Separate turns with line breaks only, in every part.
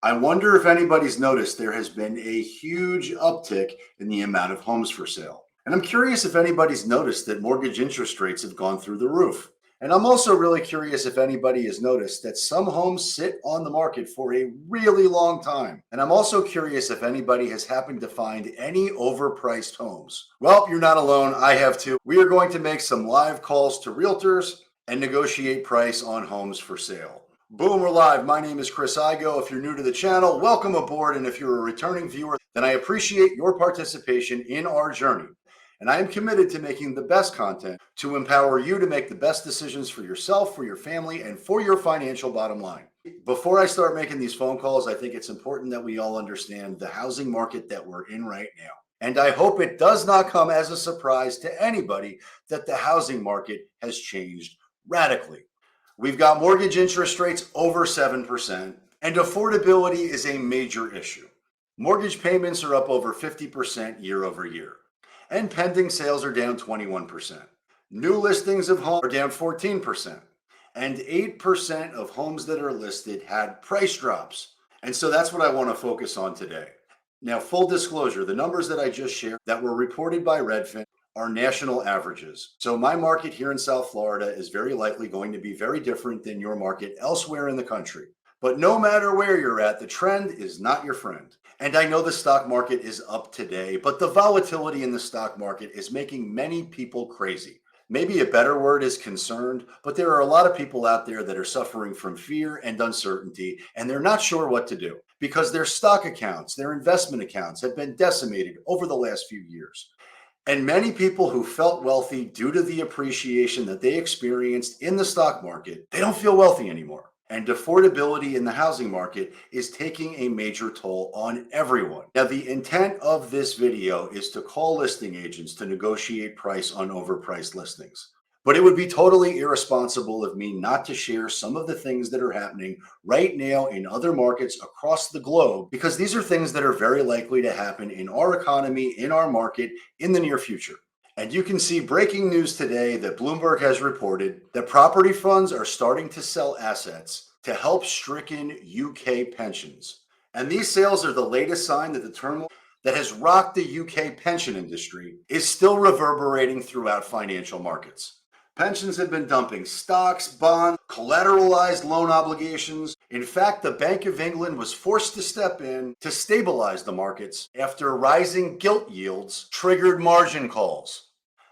I wonder if anybody's noticed there has been a huge uptick in the amount of homes for sale. And I'm curious if anybody's noticed that mortgage interest rates have gone through the roof. And I'm also really curious if anybody has noticed that some homes sit on the market for a really long time. And I'm also curious if anybody has happened to find any overpriced homes. Well, you're not alone. I have too. We are going to make some live calls to realtors and negotiate price on homes for sale. Boom, we're live. My name is Chris Igo. If you're new to the channel, welcome aboard. And if you're a returning viewer, then I appreciate your participation in our journey. And I am committed to making the best content to empower you to make the best decisions for yourself, for your family, and for your financial bottom line. Before I start making these phone calls, I think it's important that we all understand the housing market that we're in right now. And I hope it does not come as a surprise to anybody that the housing market has changed radically. We've got mortgage interest rates over 7%, and affordability is a major issue. Mortgage payments are up over 50% year over year, and pending sales are down 21%. New listings of homes are down 14%, and 8% of homes that are listed had price drops. And so that's what I want to focus on today. Now, full disclosure, the numbers that I just shared that were reported by Redfin are national averages. So my market here in South Florida is very likely going to be very different than your market elsewhere in the country. But no matter where you're at, the trend is not your friend. And I know the stock market is up today, but the volatility in the stock market is making many people crazy. Maybe a better word is concerned, but there are a lot of people out there that are suffering from fear and uncertainty, and they're not sure what to do because their stock accounts, their investment accounts have been decimated over the last few years. And many people who felt wealthy due to the appreciation that they experienced in the stock market, they don't feel wealthy anymore. And affordability in the housing market is taking a major toll on everyone. Now, the intent of this video is to call listing agents to negotiate price on overpriced listings. But it would be totally irresponsible of me not to share some of the things that are happening right now in other markets across the globe, because these are things that are very likely to happen in our economy, in our market, in the near future. And you can see breaking news today that Bloomberg has reported that property funds are starting to sell assets to help stricken UK pensions. And these sales are the latest sign that the turmoil that has rocked the UK pension industry is still reverberating throughout financial markets. Pensions have been dumping stocks, bonds, collateralized loan obligations. In fact, the Bank of England was forced to step in to stabilize the markets after rising gilt yields triggered margin calls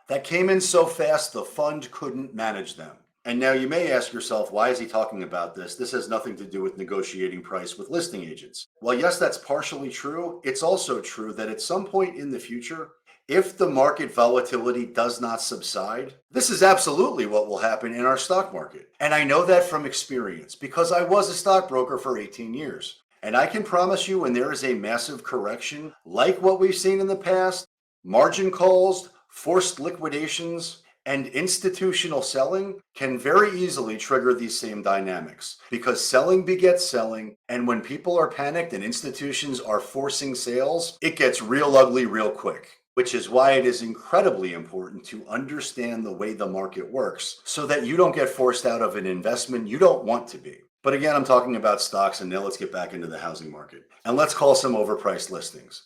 that came in so fast the fund couldn't manage them. And now you may ask yourself, why is he talking about this? This has nothing to do with negotiating price with listing agents. Well, yes, that's partially true. It's also true that at some point in the future, if the market volatility does not subside, this is absolutely what will happen in our stock market. And I know that from experience because I was a stockbroker for 18 years. And I can promise you when there is a massive correction, like what we've seen in the past, margin calls, forced liquidations, and institutional selling can very easily trigger these same dynamics because selling begets selling. And when people are panicked and institutions are forcing sales, it gets real ugly real quick. Which is why it is incredibly important to understand the way the market works so that you don't get forced out of an investment you don't want to be. But again, I'm talking about stocks, and now let's get back into the housing market. And let's call some overpriced listings.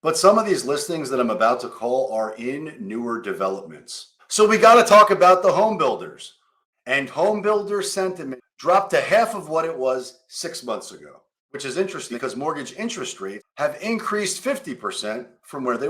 But some of these listings that I'm about to call are in newer developments. So we got to talk about the home builders. And home builder sentiment dropped to half of what it was 6 months ago, which is interesting because mortgage interest rates have increased 50% from where they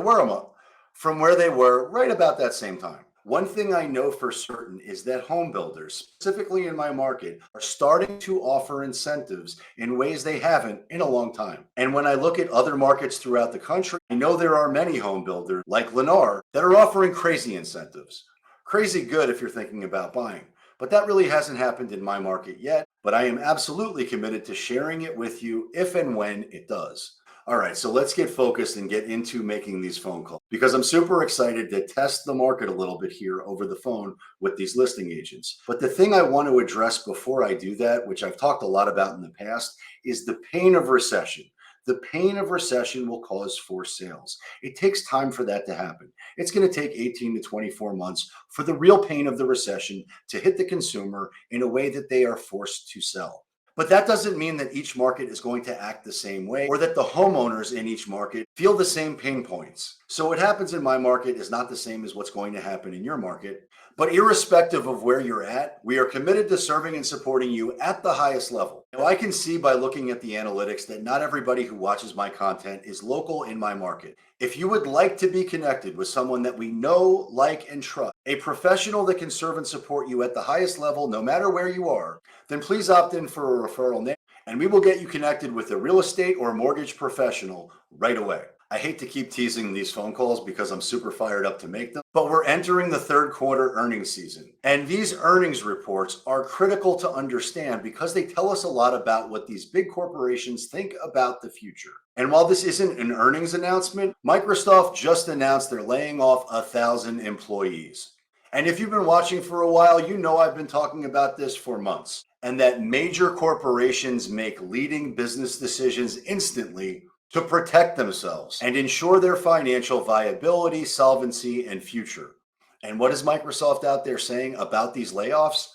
were right about that same time. One thing I know for certain is that home builders, specifically in my market, are starting to offer incentives in ways they haven't in a long time. And when I look at other markets throughout the country, I know there are many home builders like Lennar that are offering crazy incentives. Crazy good if you're thinking about buying. But that really hasn't happened in my market yet, but I am absolutely committed to sharing it with you if and when it does. All right, so let's get focused and get into making these phone calls because I'm super excited to test the market a little bit here over the phone with these listing agents. But the thing I want to address before I do that, which I've talked a lot about in the past, is the pain of recession. The pain of recession will cause forced sales. It takes time for that to happen. It's going to take 18 to 24 months for the real pain of the recession to hit the consumer in a way that they are forced to sell. But that doesn't mean that each market is going to act the same way or that the homeowners in each market feel the same pain points. So, what happens in my market is not the same as what's going to happen in your market. But irrespective of where you're at, we are committed to serving and supporting you at the highest level. Now, I can see by looking at the analytics that not everybody who watches my content is local in my market. If you would like to be connected with someone that we know, like, and trust, a professional that can serve and support you at the highest level, no matter where you are, then please opt in for a referral now, and we will get you connected with a real estate or mortgage professional right away. I hate to keep teasing these phone calls because I'm super fired up to make them, but we're entering the third quarter earnings season. And these earnings reports are critical to understand because they tell us a lot about what these big corporations think about the future. And while this isn't an earnings announcement, Microsoft just announced they're laying off 1,000 employees. And if you've been watching for a while, you know I've been talking about this for months, and that major corporations make leading business decisions instantly to protect themselves and ensure their financial viability, solvency, and future. And what is Microsoft out there saying about these layoffs?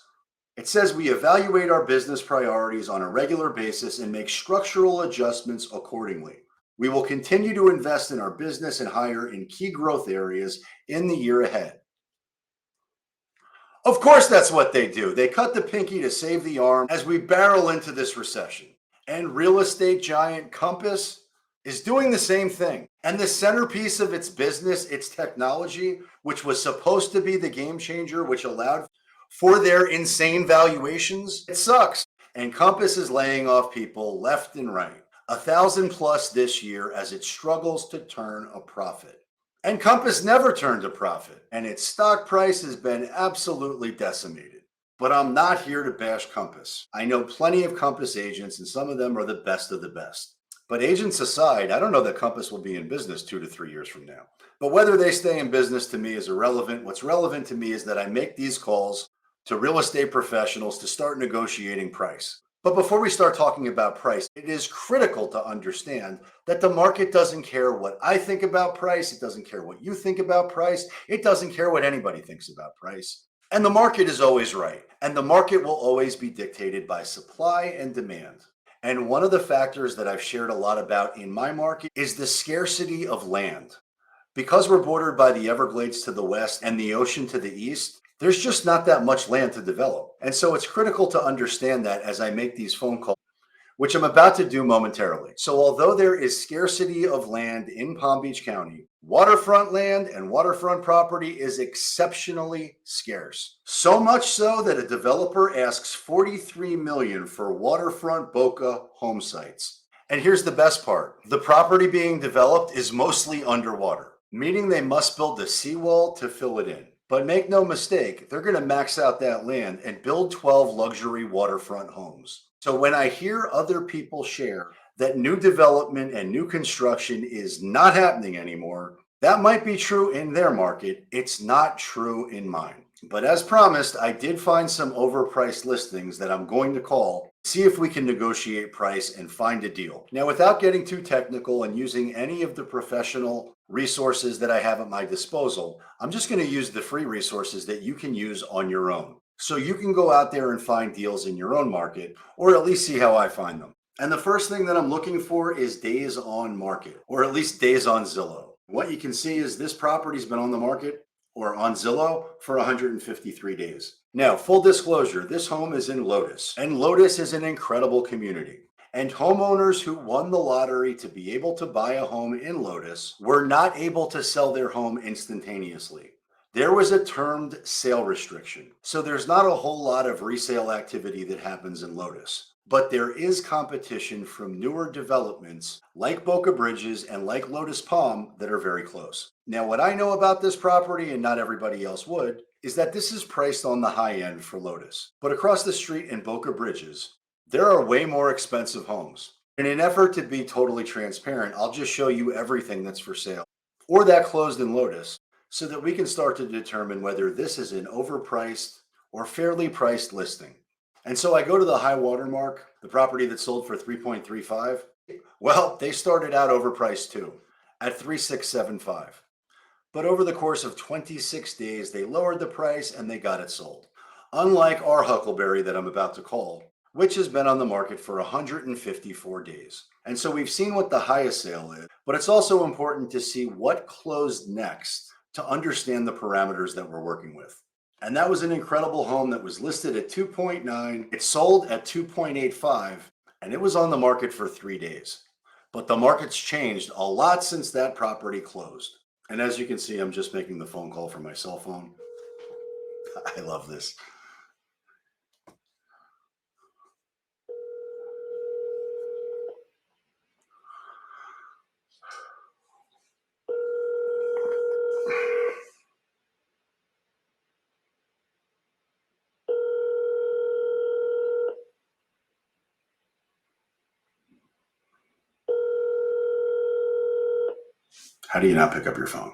It says we evaluate our business priorities on a regular basis and make structural adjustments accordingly. We will continue to invest in our business and hire in key growth areas in the year ahead. Of course, that's what they do. They cut the pinky to save the arm as we barrel into this recession. And real estate giant Compass is doing the same thing. And the centerpiece of its business, its technology, which was supposed to be the game changer, which allowed for their insane valuations, it sucks. And Compass is laying off people left and right, 1,000 plus this year as it struggles to turn a profit. And Compass never turned a profit, and its stock price has been absolutely decimated. But I'm not here to bash Compass. I know plenty of Compass agents, and some of them are the best of the best. But agents aside, I don't know that Compass will be in business 2 to 3 years from now. But whether they stay in business to me is irrelevant. What's relevant to me is that I make these calls to real estate professionals to start negotiating price. But before we start talking about price, it is critical to understand that the market doesn't care what I think about price. It doesn't care what you think about price. It doesn't care what anybody thinks about price. And the market is always right. And the market will always be dictated by supply and demand. And one of the factors that I've shared a lot about in my market is the scarcity of land. Because we're bordered by the Everglades to the west and the ocean to the east, there's just not that much land to develop. And so it's critical to understand that as I make these phone calls, which I'm about to do momentarily. So, although there is scarcity of land in Palm Beach County, waterfront land and waterfront property is exceptionally scarce. So much so that a developer asks $43 million for waterfront Boca home sites. And here's the best part: the property being developed is mostly underwater, meaning they must build a seawall to fill it in. But make no mistake, they're going to max out that land and build 12 luxury waterfront homes. So when I hear other people share that new development and new construction is not happening anymore, that might be true in their market. It's not true in mine. But as promised, I did find some overpriced listings that I'm going to call, see if we can negotiate price and find a deal. Now, without getting too technical and using any of the professional resources that I have at my disposal, I'm just going to use the free resources that you can use on your own. So you can go out there and find deals in your own market, or at least see how I find them. And the first thing that I'm looking for is days on market, or at least days on Zillow. What you can see is this property's been on the market or on Zillow for 153 days. Now, full disclosure, this home is in Lotus, and Lotus is an incredible community. And homeowners who won the lottery to be able to buy a home in Lotus were not able to sell their home instantaneously. There was a termed sale restriction. So there's not a whole lot of resale activity that happens in Lotus. But there is competition from newer developments like Boca Bridges and like Lotus Palm that are very close. Now, what I know about this property, and not everybody else would, is that this is priced on the high end for Lotus. But across the street in Boca Bridges, there are way more expensive homes. In an effort to be totally transparent, I'll just show you everything that's for sale or that closed in Lotus so that we can start to determine whether this is an overpriced or fairly priced listing. And so I go to the high water mark, the property that sold for 3.35. Well, they started out overpriced too, at 3,675. But over the course of 26 days, they lowered the price and they got it sold. Unlike our Huckleberry that I'm about to call, which has been on the market for 154 days. And so we've seen what the highest sale is, but it's also important to see what closed next to understand the parameters that we're working with. And that was an incredible home that was listed at 2.9. It sold at 2.85, and it was on the market for 3 days. But the market's changed a lot since that property closed. And as you can see, I'm just making the phone call from my cell phone. I love this. How do you not pick up your phone?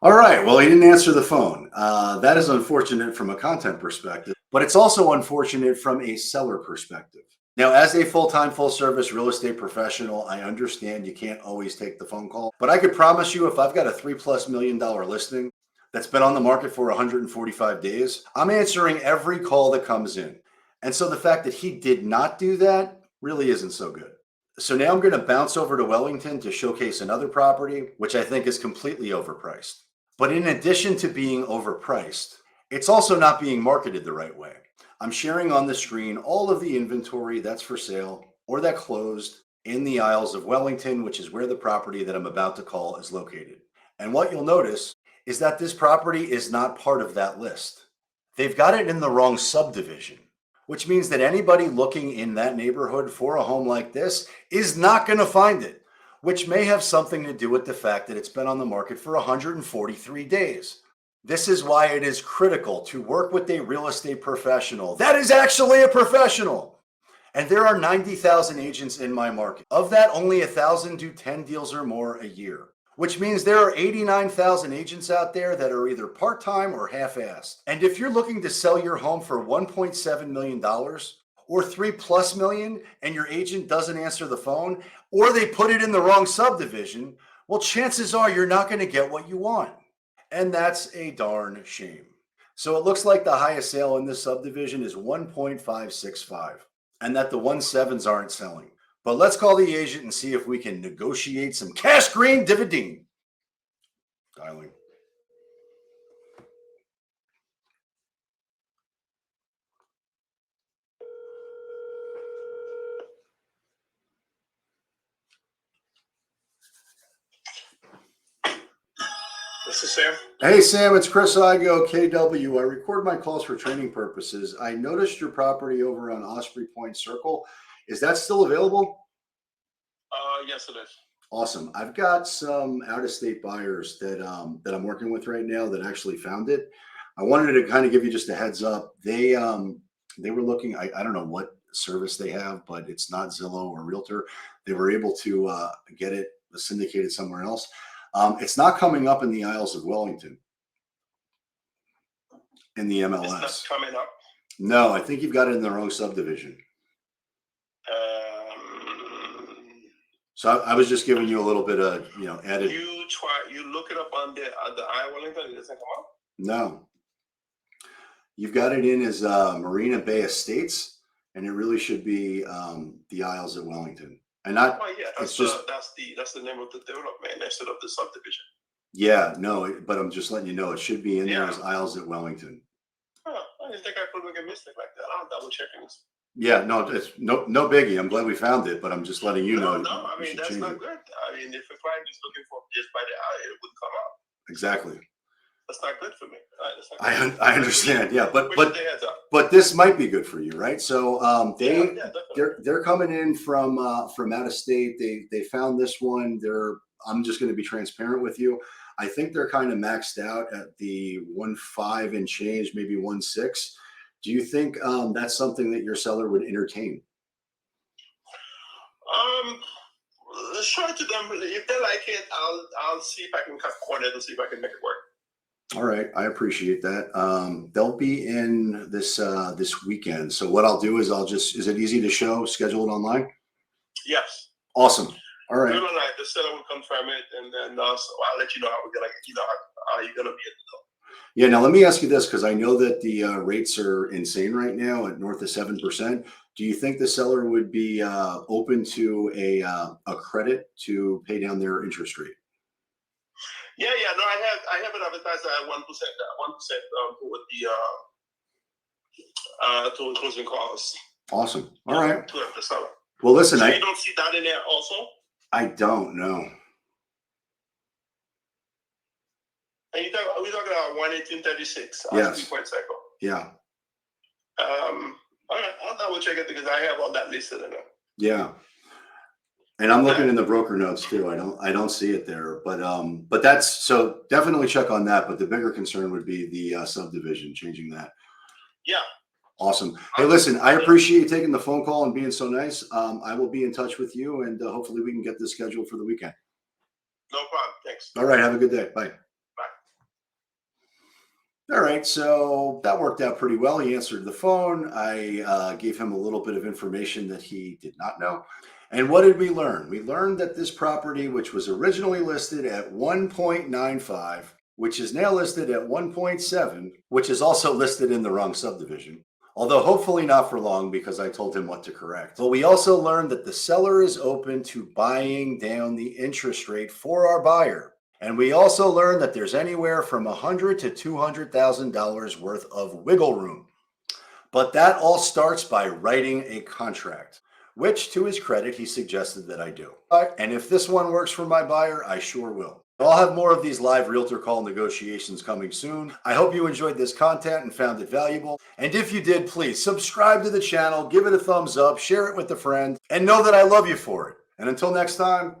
All right. Well, he didn't answer the phone. That is unfortunate from a content perspective, but it's also unfortunate from a seller perspective. Now, as a full-time, full-service real estate professional, I understand you can't always take the phone call, but I could promise you if I've got a $3+ million listing that's been on the market for 145 days, I'm answering every call that comes in. And so the fact that he did not do that really isn't so good. So now I'm going to bounce over to Wellington to showcase another property, which I think is completely overpriced. But in addition to being overpriced, it's also not being marketed the right way. I'm sharing on the screen all of the inventory that's for sale or that closed in the Isles of Wellington, which is where the property that I'm about to call is located. And what you'll notice is that this property is not part of that list. They've got it in the wrong subdivision, which means that anybody looking in that neighborhood for a home like this is not going to find it, which may have something to do with the fact that it's been on the market for 143 days. This is why it is critical to work with a real estate professional that is actually a professional. And there are 90,000 agents in my market. Of that, only 1,000 do 10 deals or more a year, which means there are 89,000 agents out there that are either part-time or half-assed. And if you're looking to sell your home for $1.7 million or $3+ million and your agent doesn't answer the phone or they put it in the wrong subdivision, well, chances are you're not going to get what you want. And that's a darn shame. So it looks like the highest sale in this subdivision is 1.565 and that the 1.7s aren't selling. But let's call the agent and see if we can negotiate some cash green dividend. Dialing.
This is Sam.
Hey, Sam, it's Chris Igo, KW. I record my calls for training purposes. I noticed your property over on Osprey Point Circle. Is that still available?
Yes, it is.
Awesome. I've got some out-of-state buyers that I'm working with right now that actually found it. I wanted to kind of give you just a heads up. They were looking. I don't know what service they have, but it's not Zillow or Realtor. They were able to get it syndicated somewhere else. It's not coming up in the Isles of Wellington in the MLS.
It's not coming up.
No, I think you've got it in the wrong subdivision. So I was just giving you a little bit of, added.
You look it up on the Isle of Wellington. It doesn't come up.
No, you've got it in as Marina Bay Estates, and it really should be the Isles of Wellington, and not.
Oh yeah, that's the name of the development instead of the subdivision.
Yeah, no, but I'm just letting you know it should be in there as Isles at Wellington.
Oh, I didn't think I could make a mistake like that. I'll double check this.
Yeah, no, it's no biggie. I'm glad we found it, but I'm just letting you know.
No, I mean that's not good. I mean, if a client is looking for just by the eye, it would come up.
Exactly.
That's not good for me.
I understand. Yeah, but this might be good for you, right? So they're coming in from out of state. They found this one. I'm just going to be transparent with you. I think they're kind of maxed out at the 1.5 and change, maybe 1.6. Do you think that's something that your seller would entertain?
Show it to them. If they like it, I'll see if I can cut corners and see if I can make it work.
All right, I appreciate that. They'll be in this weekend. So what I'll do is is it easy to schedule it online?
Yes.
Awesome. All right.
Online, the seller will confirm it, and then I'll let you know how we're gonna, how you're gonna be at the door.
Yeah, now let me ask you this, because I know that the rates are insane right now at north of 7%. Do you think the seller would be open to a credit to pay down their interest rate?
Yeah, yeah. No, I have it advertised at 1%, 1% toward the closing costs.
Awesome. All right.
To the seller.
Well, listen,
So you don't see that in there also?
I don't know.
Are we talking about 11836
Yes.
3 point cycle?
Yeah.
All right, I'll double check it because I have all that listed in there.
Yeah. And I'm looking in the broker notes too. I don't see it there, but that's, so definitely check on that. But the bigger concern would be the subdivision, changing that.
Yeah.
Awesome. Hey, listen, I appreciate you taking the phone call and being so nice. I will be in touch with you, and hopefully we can get this scheduled for the weekend.
No problem. Thanks.
All right. Have a good day. Bye. All right, so that worked out pretty well. He answered the phone. I gave him a little bit of information that he did not know. And what did we learn? We learned that this property, which was originally listed at 1.95, which is now listed at 1.7, which is also listed in the wrong subdivision, although hopefully not for long because I told him what to correct. But we also learned that the seller is open to buying down the interest rate for our buyer. And we also learned that there's anywhere from $100,000 to $200,000 worth of wiggle room. But that all starts by writing a contract, which to his credit, he suggested that I do. And if this one works for my buyer, I sure will. I'll have more of these live realtor call negotiations coming soon. I hope you enjoyed this content and found it valuable. And if you did, please subscribe to the channel, give it a thumbs up, share it with a friend, and know that I love you for it. And until next time,